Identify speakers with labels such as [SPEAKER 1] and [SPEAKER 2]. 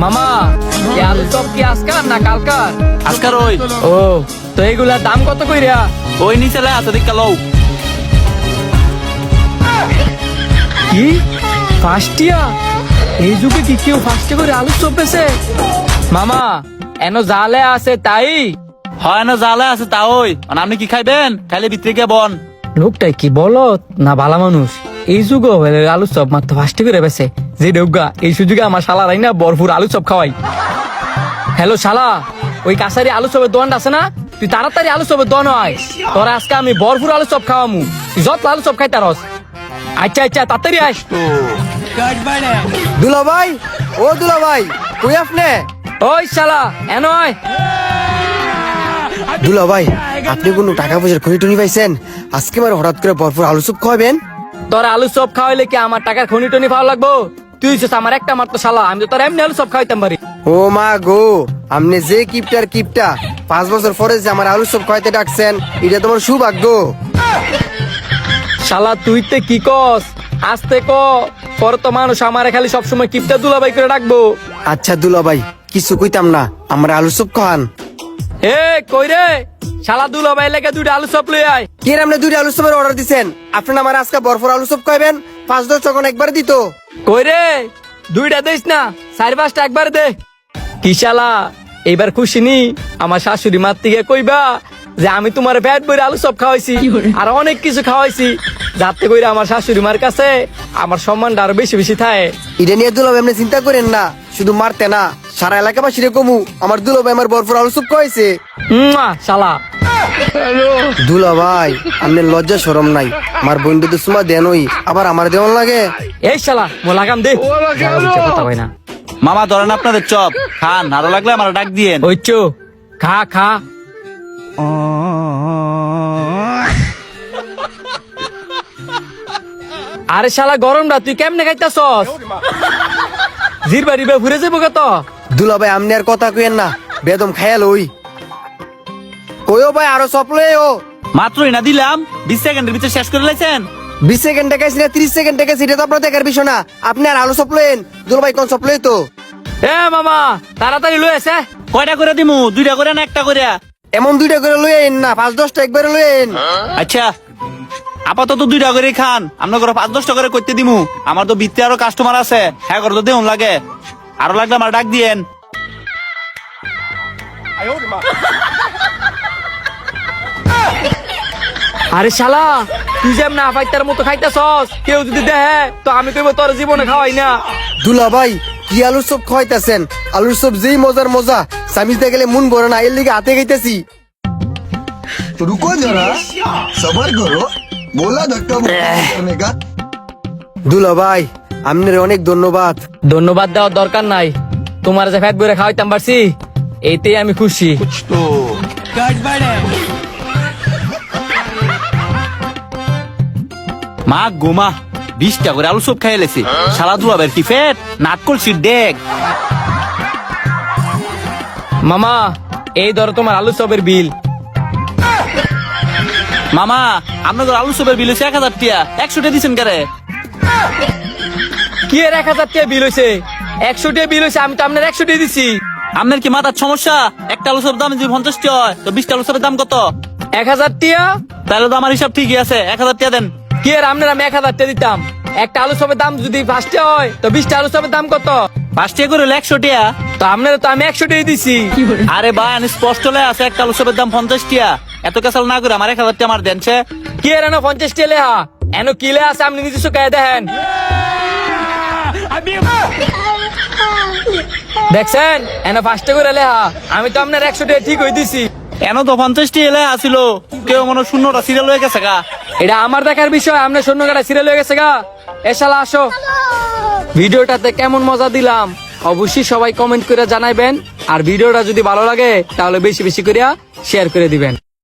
[SPEAKER 1] মামা এই আলু চপ কি আজকার না কালকার?
[SPEAKER 2] আজকার ওই
[SPEAKER 1] ও তো এগুলার দাম কত কইরা?
[SPEAKER 2] ওই নিচে লাই আছে দেখা লও।
[SPEAKER 1] কি ফার্স্টিয়া? এই যুগে কি কেউ ফার্স্টে করে আলু চপ বেছে? মামা এনো জালে আছে তাই?
[SPEAKER 2] হয় না জালে আছে তা ওই আপনি কি খাইবেন? খাইলে ভিতরে গিয়ে বন।
[SPEAKER 1] লোকটাই কি বলো না ভালো মানুষ? এই যুগ আলু চপ মাত্র ফার্স্টে করে বেছে যে ডেউগা এই সুযোগে আমার শালারাই না ভরপুর আলু চপ খাওয়াই। হ্যালো শালা, ওই কাছারি আলু চপের দোকানটা আছে না? তুই তাড়াতাড়ি আলু চপের দোকান হয়, তোরা আজকে আমি ভরপুর আলু চপ খাওয়ামু। তুই যত আলু চপ খাইতারস। আচ্ছা আচ্ছা তাড়াতাড়ি আস।
[SPEAKER 3] দুলা ভাই, ও দুলা ভাই, কই আপনি?
[SPEAKER 1] ওই শালা এনো আয়।
[SPEAKER 3] দুলা ভাই, আপনি কোনো টাকা পয়সার খনি টনি পাইছেন? আজকে আমার হঠাৎ করে ভরপুর আলু চপ খাওয়াবেন?
[SPEAKER 1] তোরা আলু চপ খাওয়াইলে কি আমার টাকার খনি টনি পাওয়া লাগবো? তুই হচ্ছিস আমার একটা মাত্র শালা, আমি তো তোর এমনি আলু চপ খাওয়াইতাম পারি।
[SPEAKER 3] ও মা গো, আপনি যে কিপটার কিপটা 5 বছর পরে যে আমার আলু চপ খাওয়াইতে ডাকছেন, এটা তোমার সৌভাগ্য।
[SPEAKER 1] শালা তুই তে কি কস? আস্তে ক, পরে তো মানুষ আমারে খালি সবসময় কিপটা দুলাবাই করে ডাকবো।
[SPEAKER 3] আচ্ছা দুলা ভাই, কিছু কইতাম না, আমার আলু চপ খাওয়ান।
[SPEAKER 1] এ কই রে শালা, দুলাবাই লেগে দুইটা আলু চপ লই আয়।
[SPEAKER 3] কি আপনি দুইটা আলু চপের অর্ডার দিছেন? আপনি আমার আজকে ভরপুর আলু চপ খাইবেন? 5-10 যখন একবার দিত।
[SPEAKER 1] কই রে দুইটা দিস না, 4-5টা একবার দে। কি শালা এইবার খুশি নি? আমার শাশুড়ি মার থেকে কইবা যে আমি তোমার পেট ভরে আলু চপ খাওয়াইছি আর অনেক কিছু খাওয়াইছি, যাতে কইরা আমার শাশুড়ি মার কাছে আমার সম্মানটা আরো বেশি বেশি থাকে।
[SPEAKER 3] এটা নিয়ে দুলা ভাই আপনি চিন্তা করেন না, শুধু মারতে না, সারা এলাকাবাসীরে কমু আমার দুলা ভাই আমার ভরপুর আলু চপ খাওয়াইছে।
[SPEAKER 1] শালা
[SPEAKER 3] দুলা ভাই, আপনার লজ্জা শরম নাই? আমার বন্ধু তো সুমা দেনই, আবার আমার দেওয়ান লাগে।
[SPEAKER 1] এই শালা মো লাগাম দে, যারা বুঝে কথা কয় না।
[SPEAKER 2] মামা ধরেন আপনাদের চপ খান, আরো লাগলে আমার ডাক দিয়েন।
[SPEAKER 1] ওই চো খা খা। আরে শালা গরমটা তুই কেমনে খাইতাছস? জিরবা রিবা ঘুরে যাবো কত?
[SPEAKER 3] দুলা ভাই আপনি আর কথা কইেন না, বেদম খায়াল ওই কইও ভাই আরো চপ লই ও।
[SPEAKER 2] মাত্রই না দিলাম, 20 সেকেন্ডের ভিতরে শেষ করে লাইছেন।
[SPEAKER 3] 20 সেকেন্ড টাকাইছি না 30 সেকেন্ড টাকাইছি, এটা তো আপনার দেখার বিষয় না। আপনি আর আলু চপ লইন, দুলা ভাই কোন চপ লই তো?
[SPEAKER 1] এ মামা তাড়াতাড়ি লই এসে।
[SPEAKER 2] কয়টা করে দিমু? 2টা করে না 1টা করে?
[SPEAKER 3] এমন 2টা করে লইন না, 5-10টা একবারে লইন।
[SPEAKER 2] আচ্ছা আপাতত 2টা করে খান, আপনার ঘরে 5-10টা করে করতে দিমু। আমার তো ভিতরে আরো কাস্টমার আছে, হ্যাঁ করে তো দেউন লাগে, আরো লাগলে আমার ডাক দিয়েন।
[SPEAKER 1] আরে শালা তুই যেমন না ফাইতার মতো খাইতাছস, কেউ যদি দেখে তো আমি কইব তোর জীবনে খাওয়াই না।
[SPEAKER 3] দুলা ভাই কি আলুর চপ খাওয়াইতাছেন? আলুর চপ যেই মজার মজা, সামিজতে গেলে মন ভরে না, এর লিগে হাতে খাইতেছি।
[SPEAKER 4] तो रुको जरा, सबर करो, बोला धक्का मुक्की करने का।
[SPEAKER 3] দুলা ভাই আপনার অনেক ধন্যবাদ।
[SPEAKER 1] ধন্যবাদ দেওয়ার দরকার নাই, তোমার যে ফ্যাট বইরে খাওয়াইতাম পারছি এইতেই আমি খুশি।
[SPEAKER 2] মা গোমা 20টা করে আলু চপ খাই লেছি, শালা দুয়াবের কি ফেট নাট করছি দেখ।
[SPEAKER 1] মামা এই ধরো তোমার আলু চপের বিল।
[SPEAKER 2] মামা আপনাদের আলু চপের বিল হচ্ছে 1000 টাকা, 100 টাকা দিচ্ছেন কারে?
[SPEAKER 1] কি এর 1000 টাকা বিল হয়েছে? 100 টাকা বিল হয়েছে, আমি তো আপনার 100 টাকা দিছি।
[SPEAKER 2] আপনার কি মাথার সমস্যা? একটা আলু চপ দাম যদি 50 টাকা হয় তো 20টা আলু চপের দাম কত?
[SPEAKER 1] 1000 টাকা?
[SPEAKER 2] তাহলে তো আমার হিসাব ঠিকই আছে, 1000 টাকা দেন।
[SPEAKER 1] কি এর আপনার আমি 1000 টাকা দিতাম, একটা আলু চপের দাম যদি 5 টাকা হয় তো 20টা আলু চপের দাম কত?
[SPEAKER 2] 5 টাকা করে হলে 100 টাকা।
[SPEAKER 1] তো আপনার তো আমি 100 টাকা দিছি।
[SPEAKER 2] আরে ভাই আমি স্পষ্ট লে আছে একটা আলু চপের দাম 50 টাকা, এত কাছাল না করে আমার 1000 টাকা আমার দেন।
[SPEAKER 1] কি এর এনো 50 টাকা লেহা এনো কি লে আছে আপনি নিজস্ব কায় দেখেন। দেখছেন এনো 5 টাকা করে লেহা, আমি তো আপনার 100 টাকা ঠিক হই দিছি।
[SPEAKER 2] এন তো 50 টাকা এলে আসিল, কেউ মনে শূন্যটা সিরিয়াল হয়ে গেছে গা।
[SPEAKER 1] এটা আমার দেখার বিষয়, আপনার শূন্য কাটা সিরিয়াল হয়ে গেছে গা। এ শালা আসো, ভিডিওটাতে কেমন মজা দিলাম অবশ্যই সবাই কমেন্ট করে জানাইবেন, আর ভিডিওটা যদি ভালো লাগে তাহলে বেশি বেশি করে শেয়ার করে দিবেন।